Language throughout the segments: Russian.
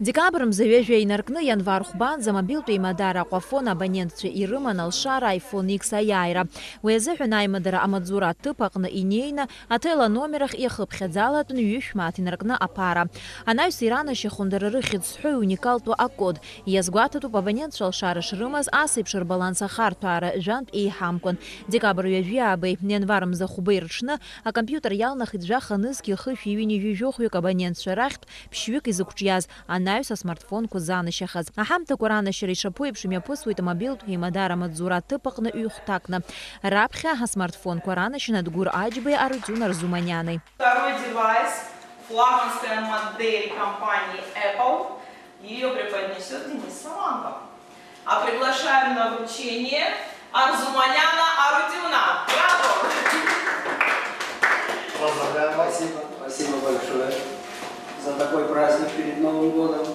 Декабрь мзаҩажәа инаркны январ хәбанӡа мобилтә еимадара аҟәафон абонентцәа ирыман алшара iPhone X аиааира. Уи азыҳәан аимадара амаҵзура аҭыԥ аҟны инеины ателеномерах иахыԥхьаӡалатәын ҩышә мааҭ инаркны аԥара. Анаҩс иранашьахәын дара рыхьӡ зҳәоу иуникалтәу акод. Иазгәаҭатәуп абонентцәа алшара шрымаз асеиԥш рбаланс ахарҭәаара жәантә еиҳамкәан. Декабр ҩажәи аабеи январ мза хәбеи рҽны акомпиутер иалнахит жәаханызгьы хышә иҩини ҩыжәохәҩык абонентцәа рахьтә ԥшьҩык изықәҿиаз анаҩс асмартфонқәа занашьахаз. Аҳамҭақәа ранашьара ишаԥу еиԥш имҩаԥысуеит амобилтә еимадара амаҵзура аҭыԥ аҟны ҩ-хәҭакны. Раԥхьа асмартфонқәа ранашьан Адгәыр Аџьбеи Арутюн Арзуманиани. Второй девайс флагманская модель компании Apple. Ее преподнесет Денис Саманков. А приглашаем на вручение Арзуманяна Арутюна. Браво! Поздравляю. Спасибо. Спасибо большое за такой праздник перед Новым годом.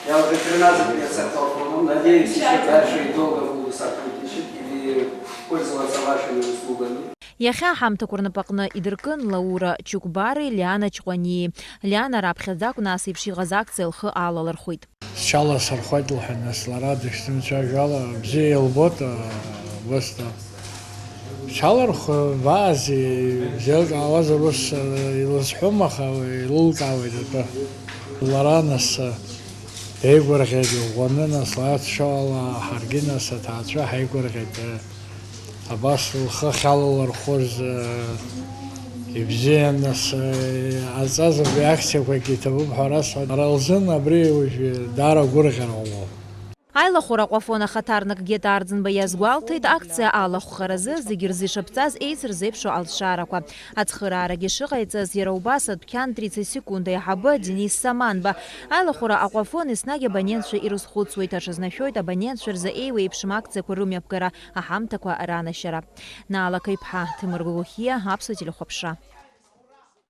Я уже 13 лет с Apple. Надеюсь, еще дальше и долго буду сотрудничать и пользоваться вашими услугами. Иахьа аҳамҭақәа рнапаҟны идыркын Лаура Чукбари, Лиана Ҷҟәании. Лиана раԥхьаӡакәны ас еиԥш иҟаз акциа лхы алалырхәит. Сшьала сырхәеит лҳәан нас лара дышсымцәажәала бзиа илбот высҭа. Сшьалырхәбаази бзиак аауазар ус илызҳәом, аха илылкаауеит атәы. Лара нас еигәырӷьеит иӷәӷәаны нас лаҵшоала ҳаргьы нас аҭаацәа ҳаигәырӷьеит. Абас лхы ахьалалырхәыз ибзиан нас аҵазатәи акциақәагьы иҭабуп ҳәа расҳәоит. Ара лзын абри уажәы даара гәырӷьара ҟалоуп. Аилахәара аҟәафон ахаҭарнакгьы Арӡынба иазгәалҭеит акциа алахәхаразы зегьы рзы ишаԥҵаз еицырзеиԥшу алшарақәа. Ацхыраарагьы шыҟаиҵаз иара убас адәқьан 30 секунд аиҳабы Денис Саманба. Аилахәара аҟәафон еснагь абонентцәа ирызхәыцуеит, аҽазнашәоит абонентцәа рзы еиуеиԥшым акциақәа рымҩаԥгара, аҳамҭақәа ранашьара. Наала Каиԥҳа, Ҭемыр Гәыгәхиа, Аԥсуа телехәаԥшра.